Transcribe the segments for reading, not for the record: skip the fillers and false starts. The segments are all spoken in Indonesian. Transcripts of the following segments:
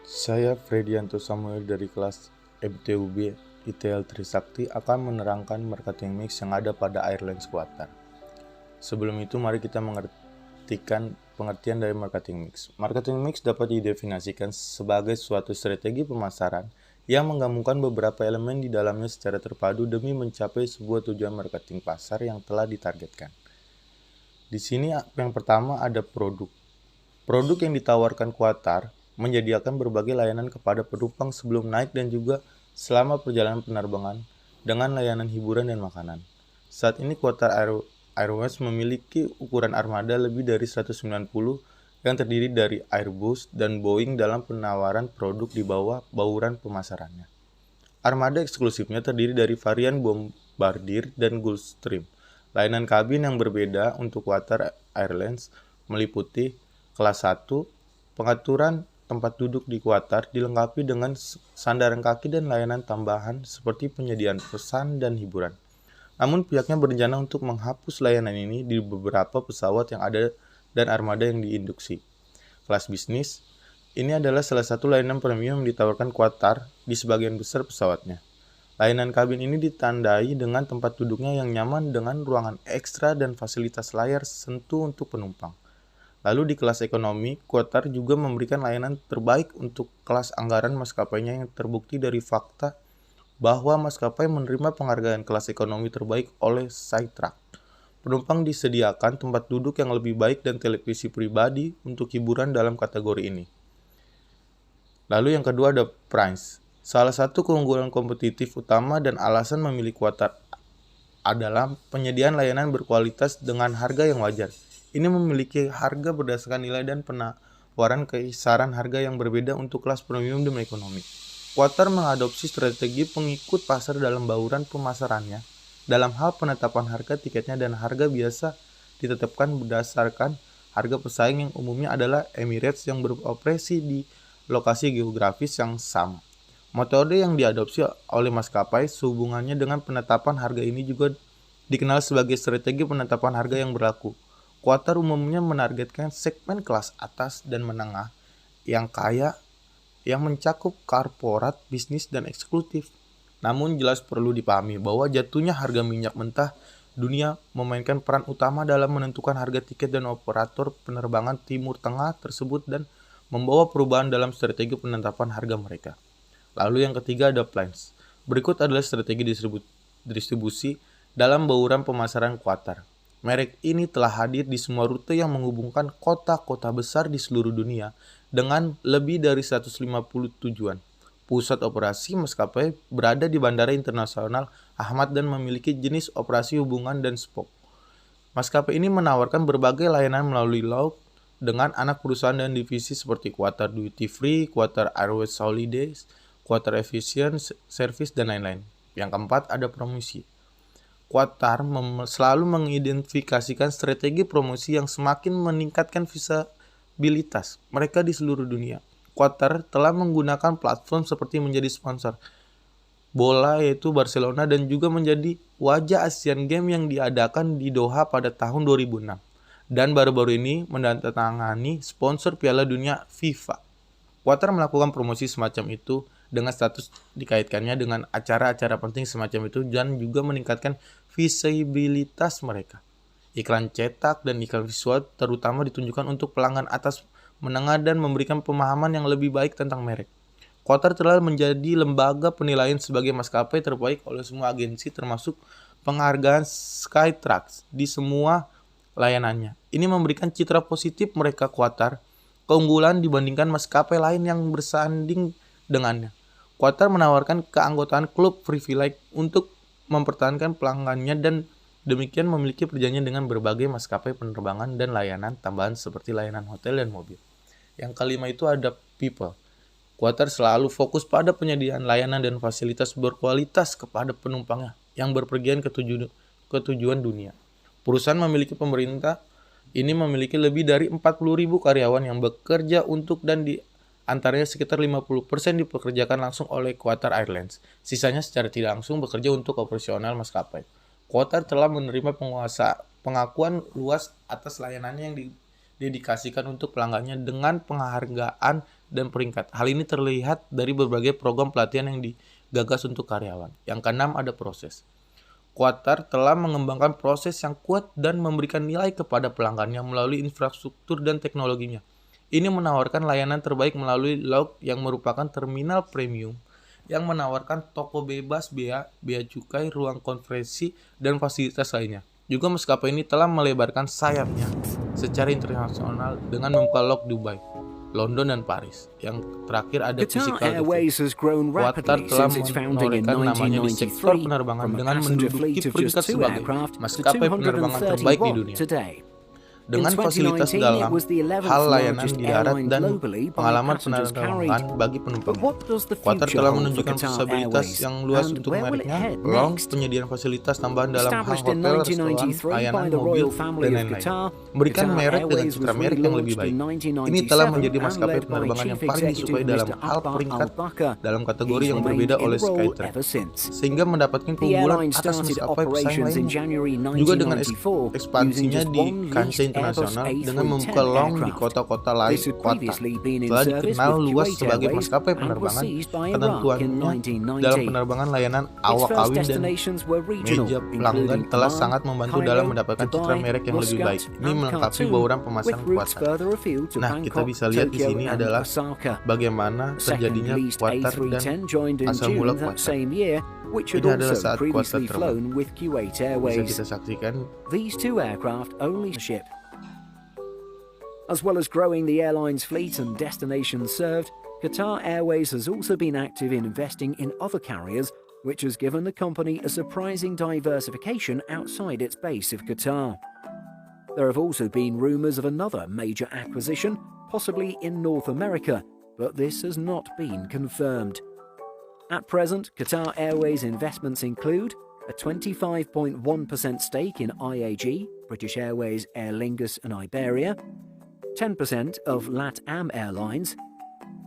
Saya Fredianto Samuel dari kelas MTUB ITL Trisakti akan menerangkan marketing mix yang ada pada Airlines Qatar. Sebelum itu mari kita mengertikan pengertian dari marketing mix. Marketing mix dapat didefinisikan sebagai suatu strategi pemasaran yang menggabungkan beberapa elemen di dalamnya secara terpadu demi mencapai sebuah tujuan marketing pasar yang telah ditargetkan. Di sini yang pertama ada produk. Produk yang ditawarkan Qatar menyediakan berbagai layanan kepada penumpang sebelum naik dan juga selama perjalanan penerbangan dengan layanan hiburan dan makanan. Saat ini Qatar Airways memiliki ukuran armada lebih dari 190 yang terdiri dari Airbus dan Boeing dalam penawaran produk di bawah bauran pemasarannya. Armada eksklusifnya terdiri dari varian Bombardier dan Gulfstream. Layanan kabin yang berbeda untuk Qatar Airlines meliputi kelas 1, pengaturan tempat duduk di Qatar dilengkapi dengan sandaran kaki dan layanan tambahan seperti penyediaan pesan dan hiburan. Namun pihaknya berencana untuk menghapus layanan ini di beberapa pesawat yang ada dan armada yang diinduksi. Kelas bisnis, ini adalah salah satu layanan premium yang ditawarkan Qatar di sebagian besar pesawatnya. Layanan kabin ini ditandai dengan tempat duduknya yang nyaman dengan ruangan ekstra dan fasilitas layar sentuh untuk penumpang. Lalu di kelas ekonomi, Qatar juga memberikan layanan terbaik untuk kelas anggaran maskapainya yang terbukti dari fakta bahwa maskapai menerima penghargaan kelas ekonomi terbaik oleh Skytrax. Penumpang disediakan tempat duduk yang lebih baik dan televisi pribadi untuk hiburan dalam kategori ini. Lalu yang kedua ada price. Salah satu keunggulan kompetitif utama dan alasan memilih Qatar adalah penyediaan layanan berkualitas dengan harga yang wajar. Ini memiliki harga berdasarkan nilai dan penawaran kisaran harga yang berbeda untuk kelas premium dan ekonomi. Qatar mengadopsi strategi pengikut pasar dalam bauran pemasarannya. Dalam hal penetapan harga tiketnya dan harga biasa ditetapkan berdasarkan harga pesaing yang umumnya adalah Emirates yang beroperasi di lokasi geografis yang sama. Metode yang diadopsi oleh maskapai sehubungannya dengan penetapan harga ini juga dikenal sebagai strategi penetapan harga yang berlaku. Qatar umumnya menargetkan segmen kelas atas dan menengah yang kaya yang mencakup korporat, bisnis, dan eksekutif. Namun jelas perlu dipahami bahwa jatuhnya harga minyak mentah dunia memainkan peran utama dalam menentukan harga tiket dan operator penerbangan Timur Tengah tersebut dan membawa perubahan dalam strategi penetapan harga mereka. Lalu yang ketiga ada plans. Berikut adalah strategi distribusi dalam bauran pemasaran Qatar. Merek ini telah hadir di semua rute yang menghubungkan kota-kota besar di seluruh dunia dengan lebih dari 150 tujuan. Pusat operasi maskapai berada di Bandara Internasional Ahmad dan memiliki jenis operasi hubungan dan spoke. Maskapai ini menawarkan berbagai layanan melalui laut dengan anak perusahaan dan divisi seperti Qatar Duty Free, Qatar Airways Holidays, Qatar Aviation Service, dan lain-lain. Yang keempat ada promosi. Qatar selalu mengidentifikasikan strategi promosi yang semakin meningkatkan visibilitas mereka di seluruh dunia. Qatar telah menggunakan platform seperti menjadi sponsor bola yaitu Barcelona dan juga menjadi wajah Asian Games yang diadakan di Doha pada tahun 2006. Dan baru-baru ini menandatangani sponsor Piala Dunia FIFA. Qatar melakukan promosi semacam itu dengan status dikaitkannya dengan acara-acara penting semacam itu dan juga meningkatkan visibilitas mereka. Iklan cetak dan iklan visual terutama ditunjukkan untuk pelanggan atas menengah dan memberikan pemahaman yang lebih baik tentang merek. Qatar telah menjadi lembaga penilaian sebagai maskapai terbaik oleh semua agensi termasuk penghargaan Skytrax di semua layanannya. Ini memberikan citra positif mereka Qatar keunggulan dibandingkan maskapai lain yang bersanding dengannya. Qatar menawarkan keanggotaan klub privilege untuk mempertahankan pelanggannya dan demikian memiliki perjanjian dengan berbagai maskapai penerbangan dan layanan tambahan seperti layanan hotel dan mobil. Yang kelima itu ada people. Qatar selalu fokus pada penyediaan layanan dan fasilitas berkualitas kepada penumpangnya yang berpergian ke tujuan dunia. Perusahaan memiliki pemerintah ini memiliki lebih dari 40.000 karyawan yang bekerja untuk dan di antaranya sekitar 50% dipekerjakan langsung oleh Qatar Airlines. Sisanya secara tidak langsung bekerja untuk operasional maskapai. Qatar telah menerima penguasa pengakuan luas atas layanannya yang dedikasikan untuk pelanggannya dengan penghargaan dan peringkat. Hal ini terlihat dari berbagai program pelatihan yang digagas untuk karyawan. Yang keenam, ada proses. Qatar telah mengembangkan proses yang kuat dan memberikan nilai kepada pelanggannya melalui infrastruktur dan teknologinya. Ini menawarkan layanan terbaik melalui Lounge yang merupakan terminal premium yang menawarkan toko bebas bea cukai, ruang konferensi, dan fasilitas lainnya. Juga maskapai ini telah melebarkan sayapnya secara internasional dengan membuka Lounge Dubai, London, dan Paris. Yang terakhir ada physical event. Qatar telah menorehkan namanya di sektor penerbangan dengan menduduki peringkat sebagai maskapai penerbangan terbaik di dunia. Dengan fasilitas dalam hal layanan di darat dan pengalaman penerbangan bagi penumpang. Qatar telah menunjukkan fasilitas yang luas untuk mereknya, Lounge, penyediaan fasilitas tambahan dalam hal hotel, restoran, layanan mobil, dan lain-lain. Memberikan merek dengan citra merek yang lebih baik. Ini telah menjadi maskapai penerbangan yang paling disukai dalam hal peringkat dalam kategori yang berbeda oleh Skytrax, sehingga mendapatkan keunggulan atas maskapai pesaing lainnya. Juga dengan ekspansinya di kancah internasional dengan membuka Lounge di kota-kota lain, Qatar telah dikenal luas sebagai maskapai penerbangan. Ketentuannya dalam penerbangan layanan awak kawin dan meja pelanggan telah sangat membantu dalam mendapatkan citra merek yang lebih baik. Ini melengkapi bauran pemasaran Qatar. Nah, kita bisa lihat di sini adalah bagaimana terjadinya Qatar dan asal mula Qatar. Ini adalah saat Qatar terbang. Bisa kita saksikan. As well as growing the airline's fleet and destinations served, Qatar Airways has also been active in investing in other carriers, which has given the company a surprising diversification outside its base of Qatar. There have also been rumours of another major acquisition, possibly in North America, but this has not been confirmed. At present, Qatar Airways investments include a 25.1% stake in IAG, British Airways, Aer Lingus and Iberia, 10% of LATAM Airlines,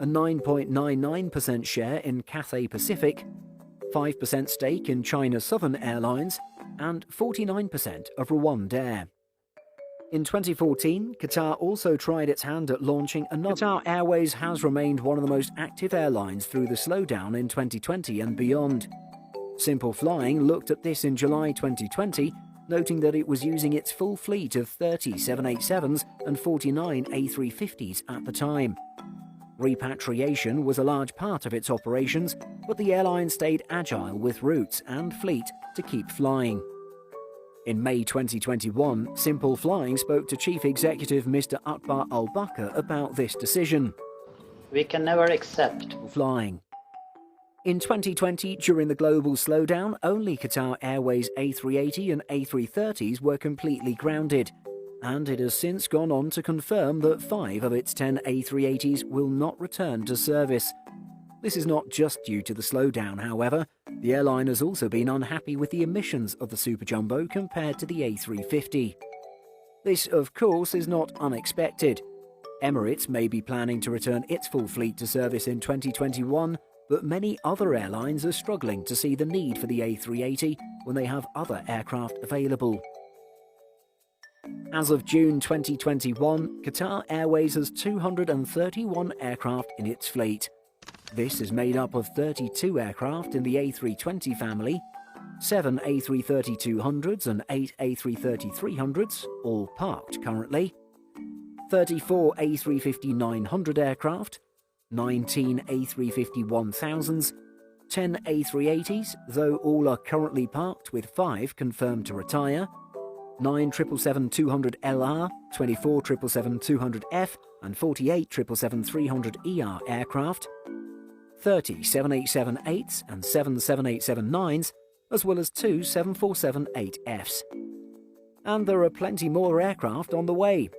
a 9.99% share in Cathay Pacific, 5% stake in China Southern Airlines, and 49% of Rwandair. In 2014, Qatar also tried its hand at launching another. Qatar Airways has remained one of the most active airlines through the slowdown in 2020 and beyond. Simple Flying looked at this in July 2020, noting that it was using its full fleet of 30 787s and 49 A350s at the time. Repatriation was a large part of its operations, but the airline stayed agile with routes and fleet to keep flying. In May 2021, Simple Flying spoke to Chief Executive Mr. Akbar Al-Bakr about this decision. We can never accept flying. In 2020, during the global slowdown, only Qatar Airways A380 and A330s were completely grounded, and it has since gone on to confirm that 5 of its 10 A380s will not return to service. This is not just due to the slowdown, however. The airline has also been unhappy with the emissions of the Super Jumbo compared to the A350. This, of course, is not unexpected. Emirates may be planning to return its full fleet to service in 2021, but many other airlines are struggling to see the need for the A380 when they have other aircraft available. As of June 2021, Qatar Airways has 231 aircraft in its fleet. This is made up of 32 aircraft in the A320 family, 7 A330-200s and 8 A330-300s, all parked currently, 34 A350-900 aircraft, 19 A350-1000s, 10 A380s, though all are currently parked with 5 confirmed to retire, 9 777-200LR, 24 777-200F and 48 777-300ER aircraft, 30 787-8s and 7 787-9s, as well as 2 747-8Fs. And there are plenty more aircraft on the way.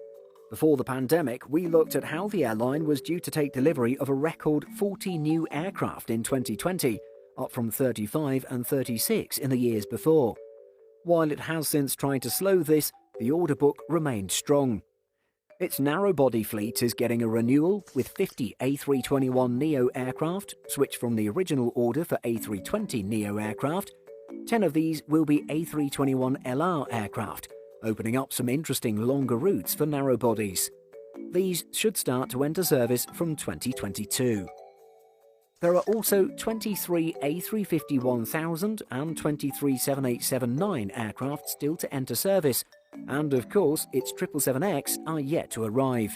Before the pandemic, we looked at how the airline was due to take delivery of a record 40 new aircraft in 2020, up from 35 and 36 in the years before. While it has since tried to slow this, the order book remained strong. Its narrow-body fleet is getting a renewal, with 50 A321neo aircraft switched from the original order for A320neo aircraft. 10 of these will be A321LR aircraft, opening up some interesting longer routes for narrow bodies. These should start to enter service from 2022. There are also 23 A350-1000 and 23 787-9 aircraft still to enter service, and of course its 777X are yet to arrive.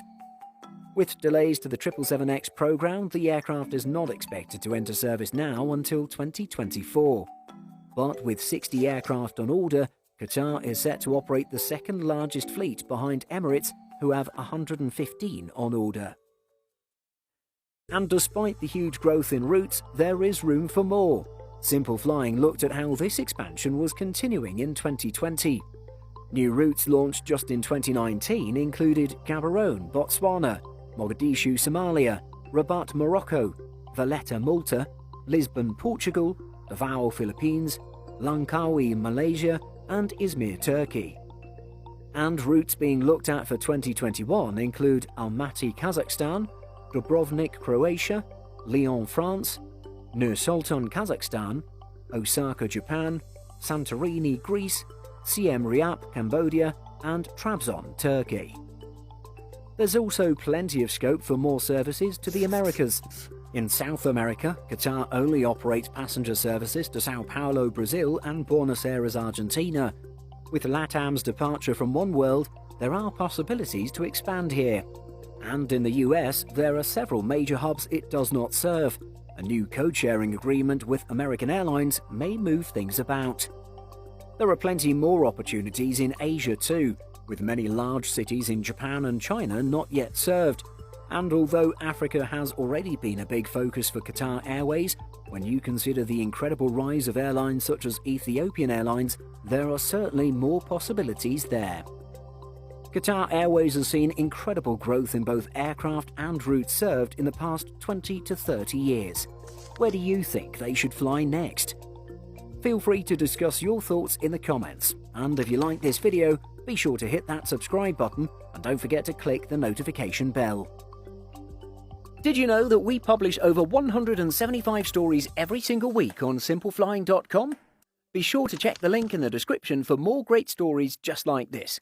With delays to the 777X program, the aircraft is not expected to enter service now until 2024. But with 60 aircraft on order, Qatar is set to operate the second largest fleet behind Emirates, who have 115 on order. And despite the huge growth in routes, there is room for more. Simple Flying looked at how this expansion was continuing in 2020. New routes launched just in 2019 included Gaborone, Botswana, Mogadishu, Somalia, Rabat, Morocco, Valletta, Malta, Lisbon, Portugal, Davao, Philippines, Langkawi, Malaysia, and Izmir, Turkey. And routes being looked at for 2021 include Almaty, Kazakhstan, Dubrovnik, Croatia, Lyon, France, Nur-Sultan, Kazakhstan, Osaka, Japan, Santorini, Greece, Siem Reap, Cambodia, and Trabzon, Turkey. There's also plenty of scope for more services to the Americas. In South America, Qatar only operates passenger services to Sao Paulo, Brazil, and Buenos Aires, Argentina. With LATAM's departure from oneworld, there are possibilities to expand here. And in the US, there are several major hubs it does not serve. A new code-sharing agreement with American Airlines may move things about. There are plenty more opportunities in Asia too, with many large cities in Japan and China not yet served. And although Africa has already been a big focus for Qatar Airways, when you consider the incredible rise of airlines such as Ethiopian Airlines, there are certainly more possibilities there. Qatar Airways has seen incredible growth in both aircraft and routes served in the past 20 to 30 years. Where do you think they should fly next? Feel free to discuss your thoughts in the comments, and if you like this video, be sure to hit that subscribe button and don't forget to click the notification bell. Did you know that we publish over 175 stories every single week on simpleflying.com? Be sure to check the link in the description for more great stories just like this.